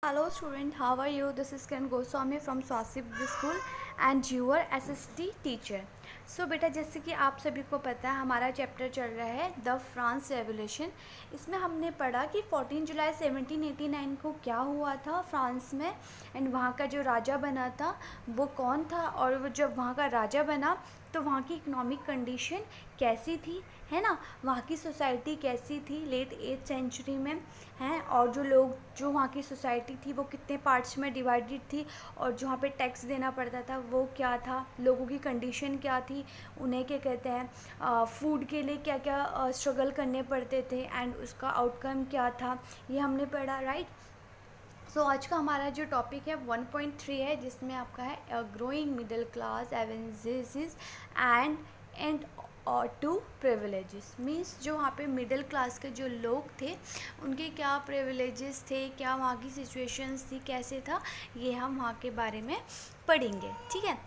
Hello student, how are you? This is Kiran Goswami from Swasthi School and your SST teacher. सो बेटा, जैसे कि आप सभी को पता है हमारा चैप्टर चल रहा है द फ्रांस रेवोल्यूशन। इसमें हमने पढ़ा कि 14 जुलाई 1789 को क्या हुआ था फ्रांस में, एंड वहाँ का जो राजा बना था वो कौन था, और वो जब वहाँ का राजा बना तो वहाँ की इकोनॉमिक कंडीशन कैसी थी, है ना, वहाँ की सोसाइटी कैसी थी लेट 8th सेंचुरी में, हैं, और जो वहाँ की सोसाइटी थी वो कितने पार्ट्स में डिवाइडेड थी, और जो वहाँ पे टैक्स देना पड़ता था वो क्या था, लोगों की कंडीशन क्या थी, उन्हें क्या कहते हैं फूड के लिए क्या क्या स्ट्रगल करने पड़ते थे, एंड उसका आउटकम क्या था, ये हमने पढ़ा, राइट। सो आज का हमारा जो टॉपिक है 1.3 है, जिसमें आपका है ग्रोइंग मिडिल क्लास एवेंजेस एंड और टू प्रिविलेजेस। मीन्स जो वहाँ पे मिडिल क्लास के जो लोग थे उनके क्या प्रिविलेजेस थे, क्या वहाँ की सिचुएशंस थी, कैसे था, ये हम वहाँ के बारे में पढ़ेंगे, ठीक है।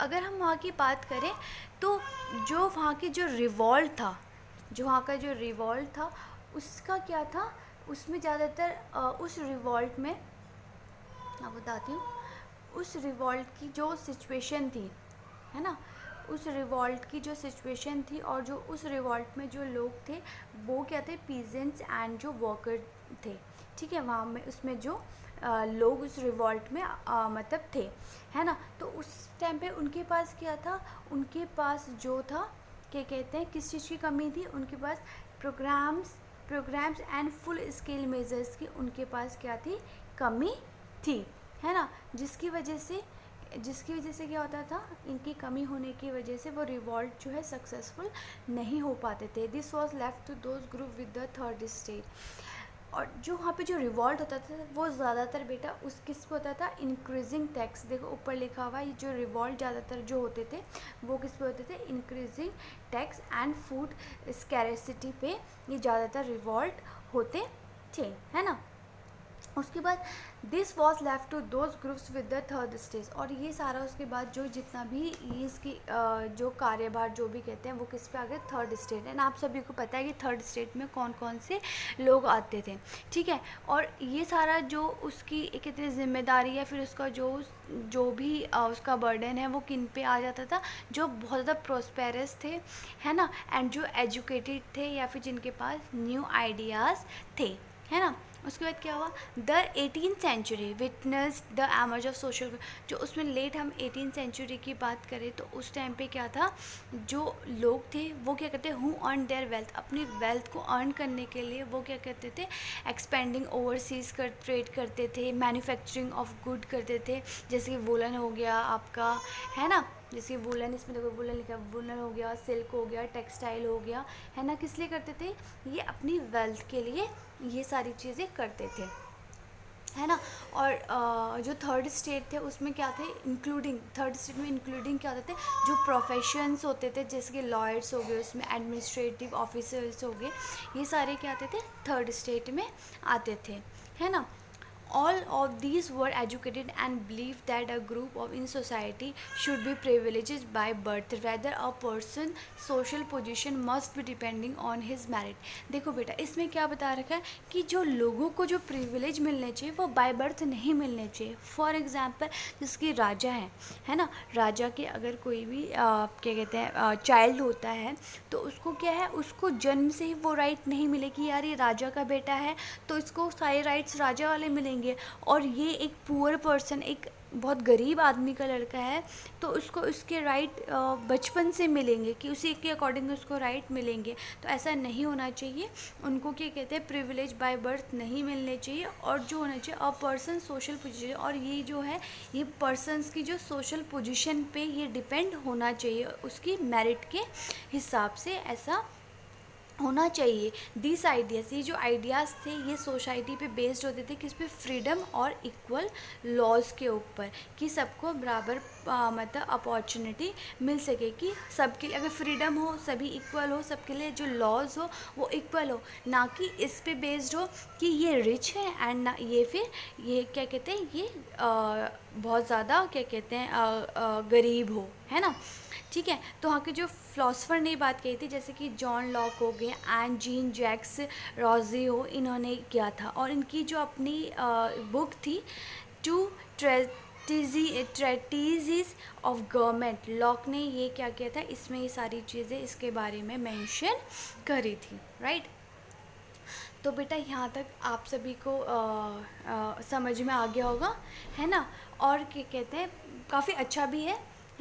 अगर हम वहाँ की बात करें तो जो वहाँ की जो रिवॉल्ट था, जो वहाँ का जो रिवॉल्ट था उसका क्या था, उसमें ज़्यादातर उस रिवॉल्ट में मैं बताती हूँ, उस रिवॉल्ट की जो सिचुएशन थी, है ना, उस रिवॉल्ट की जो सिचुएशन थी और जो उस रिवॉल्ट में जो लोग थे वो क्या थे, पीजेंट्स एंड जो वर्कर थे, ठीक है। वहाँ में उसमें जो लोग उस रिवॉल्ट में मतलब थे, है ना। तो उस टाइम पे उनके पास क्या था, उनके पास जो था, क्या कहते हैं, किस चीज़ की कमी थी, उनके पास programs and full scale measures की उनके पास क्या थी, कमी थी, है ना। जिसकी वजह से क्या होता था, इनकी कमी होने की वजह से वो रिवॉल्ट जो है सक्सेसफुल नहीं हो पाते थे। This was left to those group with the third state. और जो वहाँ पे जो रिवॉल्ट होता था वो ज़्यादातर बेटा उस किस पे होता था, इंक्रीजिंग टैक्स। देखो ऊपर लिखा हुआ है, ये जो रिवॉल्ट ज़्यादातर जो होते थे वो किस पे होते थे, इंक्रीजिंग टैक्स एंड फूड स्कैरेसिटी पे ये ज़्यादातर रिवॉल्ट होते थे, है ना। उसके बाद this was left to those groups with the third stage. और ये सारा उसके बाद जो जितना भी ये इसकी जो कार्यभार जो भी कहते हैं वो किस पे आ गए, थर्ड स्टेट। एंड आप सभी को पता है कि थर्ड स्टेट में कौन कौन से लोग आते थे, ठीक है। और ये सारा जो उसकी एक कितनी जिम्मेदारी है, फिर उसका जो भी उसका बर्डन है वो किन पे आ जाता था, जो बहुत ज़्यादा प्रोस्पेरस थे, है ना, एंड जो एजुकेटेड थे या फिर जिनके पास न्यू आइडियाज़ थे, है ना। उसके बाद क्या हुआ, the 18th century witness the emerge of social. जो उसमें लेट हम 18th सेंचुरी की बात करें तो उस टाइम पे क्या था, जो लोग थे वो क्या करते, हु अर्न देयर वेल्थ, अपनी वेल्थ को अर्न करने के लिए वो क्या करते थे, एक्सपेंडिंग ओवरसीज़ कर ट्रेड करते थे, मैन्युफैक्चरिंग ऑफ गुड करते थे, जैसे कि वुलन हो गया आपका, है ना, जैसे वुलन, इसमें देखो वुलन लिखा है, वुलन हो गया, सिल्क हो गया, टेक्सटाइल हो गया, है ना। किस लिए करते थे, ये अपनी वेल्थ के लिए ये सारी चीज़ें करते थे, है ना। और जो थर्ड स्टेट थे उसमें क्या थे, इंक्लूडिंग थर्ड स्टेट में इंक्लूडिंग क्या होते थे, जो प्रोफेशंस होते थे, जैसे कि लॉयर्स हो गए, उसमें एडमिनिस्ट्रेटिव ऑफिसर्स हो गए, ये सारे क्या आते थे, थर्ड स्टेट में आते थे, है ना। All of these were educated and believed that a group of in society should be privileged by birth, rather a person social position must be depending on his merit। देखो बेटा, इसमें क्या बता रखा है कि जो लोगों को जो प्रिविलेज मिलने चाहिए वो बाय बर्थ नहीं मिलने चाहिए। फॉर एग्जांपल जिसकी राजा है ना, राजा के अगर कोई भी क्या कहते हैं चाइल्ड होता है तो उसको क्या है, उसको जन्म से ही वो राइट नहीं मिले कि यार ये राजा का बेटा है तो इसको सारे राइट्स राजा वाले मिलेंगे, और ये एक पुअर पर्सन, एक बहुत गरीब आदमी का लड़का है तो उसको उसके राइट बचपन से मिलेंगे, कि उसी के अकॉर्डिंग उसको राइट मिलेंगे। तो ऐसा नहीं होना चाहिए, उनको क्या कहते हैं, प्रिविलेज बाय बर्थ नहीं मिलने चाहिए। और जो होना चाहिए अ पर्सन सोशल पोजीशन, और ये जो है ये पर्सनस की जो सोशल पोजीशन पे ये डिपेंड होना चाहिए, उसकी मेरिट के हिसाब से ऐसा होना चाहिए। दिस आइडियाज़, ये जो आइडियाज़ थे ये सोसाइटी पे बेस्ड होते थे, किस पे, फ्रीडम और इक्वल लॉज के ऊपर, कि सबको बराबर मतलब अपॉर्चुनिटी मिल सके, कि सबके लिए अगर फ्रीडम हो, सभी इक्वल हो, सबके लिए जो लॉज हो वो इक्वल हो, ना कि इस पे बेस्ड हो कि ये रिच है एंड ना ये फिर ये क्या कहते हैं, ये बहुत ज़्यादा क्या कहते हैं गरीब हो, है ना। ठीक है, तो वहाँ के जो फ़िलासफ़र ने बात कही थी, जैसे कि जॉन लॉक हो गए एंड जीन जैक्स रॉजी हो, इन्होंने किया था। और इनकी जो अपनी बुक थी टू ट्रेटिज़ ऑफ गवर्नमेंट, लॉक ने ये क्या किया था, इसमें ये सारी चीज़ें इसके बारे में मेंशन करी थी, राइट। तो बेटा यहाँ तक आप सभी को समझ में आ गया होगा, है ना। और क्या कहते हैं, काफ़ी अच्छा भी है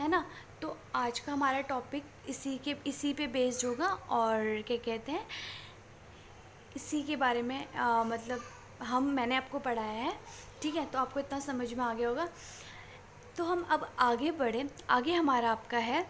ना। तो आज का हमारा टॉपिक इसी पे बेस्ड होगा, और क्या कहते हैं, इसी के बारे में मतलब मैंने आपको पढ़ाया है, ठीक है। तो आपको इतना समझ में आ गया होगा। तो हम अब आगे बढ़ें। आगे हमारा आपका है